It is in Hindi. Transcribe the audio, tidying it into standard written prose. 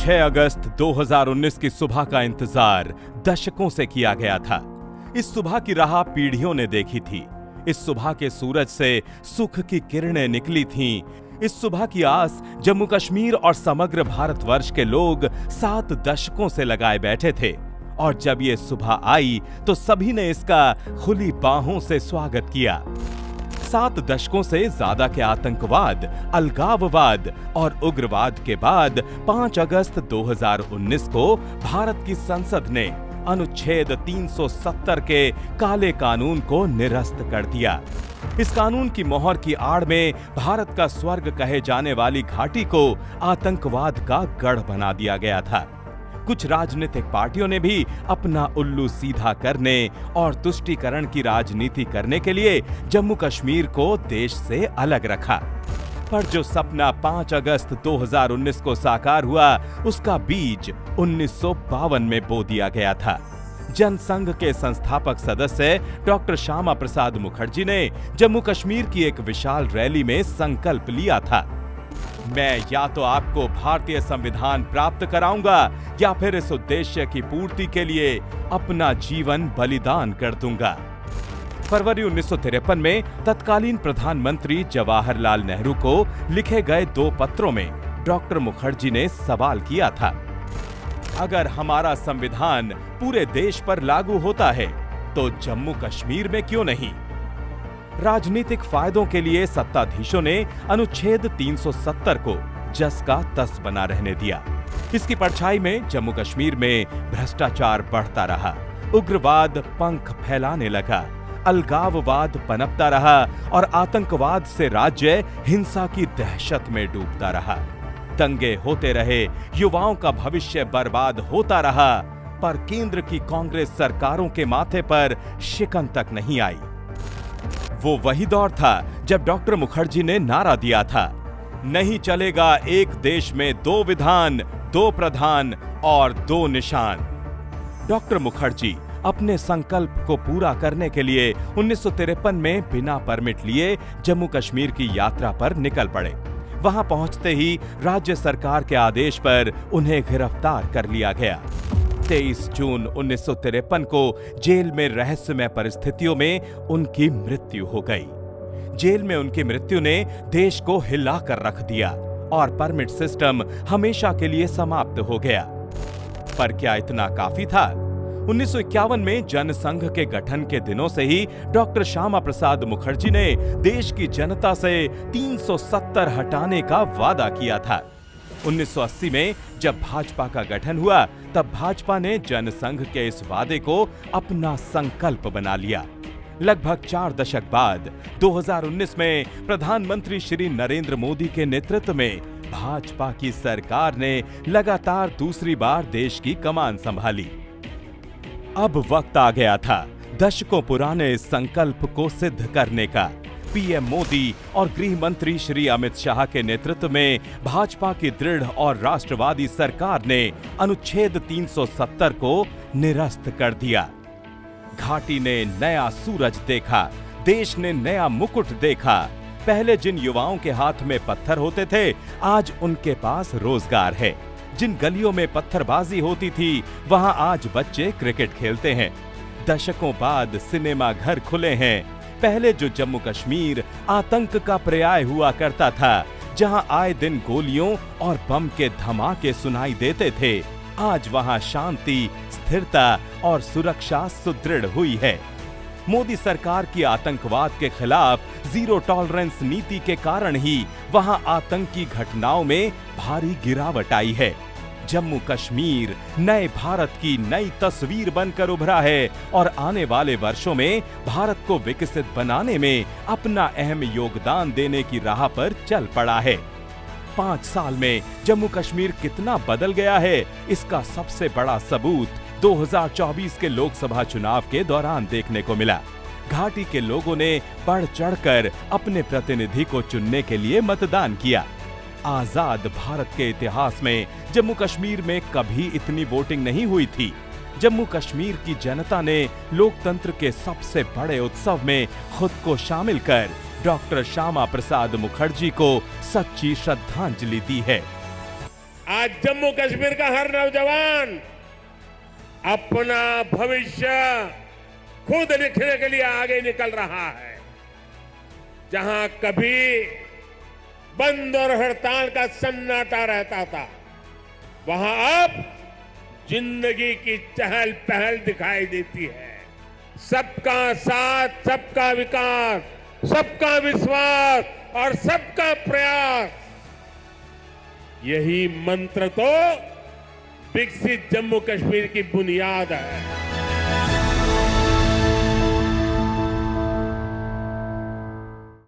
6 अगस्त 2019 की सुबह का इंतजार दशकों से किया गया था। इस सुबह की राह पीढ़ियों ने देखी थी। इस सुबह के सूरज से सुख की किरणें निकली थीं। इस सुबह की आस जम्मू कश्मीर और समग्र भारतवर्ष के लोग 7 दशकों से लगाए बैठे थे। और जब ये सुबह आई तो सभी ने इसका खुली बाहों से स्वागत किया। 7 दशकों से ज्यादा के आतंकवाद, अलगाववाद और उग्रवाद के बाद 5 अगस्त 2019 को भारत की संसद ने अनुच्छेद 370 के काले कानून को निरस्त कर दिया। इस कानून की मोहर की आड़ में भारत का स्वर्ग कहे जाने वाली घाटी को आतंकवाद का गढ़ बना दिया गया था। कुछ राजनीतिक पार्टियों ने भी अपना उल्लू सीधा करने और तुष्टीकरण की राजनीति करने के लिए जम्मू कश्मीर को देश से अलग रखा। पर जो सपना 5 अगस्त 2019 को साकार हुआ, उसका बीज 1952 में बो दिया गया था। जनसंघ के संस्थापक सदस्य डॉक्टर श्यामा प्रसाद मुखर्जी ने जम्मू कश्मीर की एक विशाल रैली में संकल्प लिया था, मैं या तो आपको भारतीय संविधान प्राप्त कराऊंगा या फिर इस उद्देश्य की पूर्ति के लिए अपना जीवन बलिदान कर दूंगा। फरवरी 1953 में तत्कालीन प्रधानमंत्री जवाहरलाल नेहरू को लिखे गए 2 पत्रों में डॉक्टर मुखर्जी ने सवाल किया था, अगर हमारा संविधान पूरे देश पर लागू होता है तो जम्मू कश्मीर में क्यों नहीं? राजनीतिक फायदों के लिए सत्ताधीशों ने अनुच्छेद 370 को जस का तस बना रहने दिया। इसकी परछाई में जम्मू कश्मीर में भ्रष्टाचार बढ़ता रहा, उग्रवाद पंख फैलाने लगा, अलगाववाद पनपता रहा और आतंकवाद से राज्य हिंसा की दहशत में डूबता रहा। दंगे होते रहे, युवाओं का भविष्य बर्बाद होता रहा, पर केंद्र की कांग्रेस सरकारों के माथे पर शिकन तक नहीं आई। वो वही दौर था जब डॉक्टर मुखर्जी ने नारा दिया था, नहीं चलेगा एक देश में 2 विधान, 2 प्रधान और 2 निशान। डॉक्टर मुखर्जी अपने संकल्प को पूरा करने के लिए 1953 में बिना परमिट लिए जम्मू कश्मीर की यात्रा पर निकल पड़े। वहां पहुंचते ही राज्य सरकार के आदेश पर उन्हें गिरफ्तार कर लिया गया। 23 जून 1953 को जेल में रहस्यमय परिस्थितियों में उनकी मृत्यु हो गई। जेल में उनकी मृत्यु ने देश को हिलाकर रख दिया और परमिट सिस्टम हमेशा के लिए समाप्त हो गया। पर क्या इतना काफी था? 1951 में जनसंघ के गठन के दिनों से ही डॉक्टर श्यामा प्रसाद मुखर्जी ने देश की जनता से 370 हटाने का वादा किया था। 1980 में जब भाजपा का गठन हुआ, तब भाजपा ने जनसंघ के इस वादे को अपना संकल्प बना लिया। लगभग 4 दशक बाद 2019 में प्रधानमंत्री श्री नरेंद्र मोदी के नेतृत्व में भाजपा की सरकार ने लगातार दूसरी बार देश की कमान संभाली। अब वक्त आ गया था दशकों पुराने इस संकल्प को सिद्ध करने का। पीएम मोदी और गृह मंत्री श्री अमित शाह के नेतृत्व में भाजपा की दृढ़ और राष्ट्रवादी सरकार ने अनुच्छेद 370 को निरस्त कर दिया। घाटी ने नया सूरज देखा, देश ने नया मुकुट देखा। पहले जिन युवाओं के हाथ में पत्थर होते थे, आज उनके पास रोजगार है। जिन गलियों में पत्थरबाजी होती थी, वहां आज बच्चे क्रिकेट खेलते हैं। दशकों बाद सिनेमा घर खुले हैं। पहले जो जम्मू कश्मीर आतंक का पर्याय हुआ करता था, जहां आए दिन गोलियों और बम के धमाके सुनाई देते थे, आज वहां शांति, स्थिरता और सुरक्षा सुदृढ़ हुई है। मोदी सरकार की आतंकवाद के खिलाफ जीरो टॉलरेंस नीति के कारण ही वहां आतंकी घटनाओं में भारी गिरावट आई है। जम्मू कश्मीर नए भारत की नई तस्वीर बनकर उभरा है और आने वाले वर्षों में भारत को विकसित बनाने में अपना अहम योगदान देने की राह पर चल पड़ा है। 5 साल में जम्मू कश्मीर कितना बदल गया है, इसका सबसे बड़ा सबूत 2024 के लोकसभा चुनाव के दौरान देखने को मिला। घाटी के लोगों ने बढ़ चढ़कर अपने प्रतिनिधि को चुनने के लिए मतदान किया। आजाद भारत के इतिहास में जम्मू कश्मीर में कभी इतनी वोटिंग नहीं हुई थी। जम्मू कश्मीर की जनता ने लोकतंत्र के सबसे बड़े उत्सव में खुद को शामिल कर डॉक्टर श्यामा प्रसाद मुखर्जी को सच्ची श्रद्धांजलि दी है। आज जम्मू कश्मीर का हर नौजवान अपना भविष्य खुद लिखने के लिए आगे निकल रहा है। जहां कभी बंद और हड़ताल का सन्नाटा रहता था, वहां अब जिंदगी की चहल पहल दिखाई देती है। सबका साथ, सबका विकास, सबका विश्वास और सबका प्रयास, यही मंत्र तो विकसित जम्मू कश्मीर की बुनियाद है।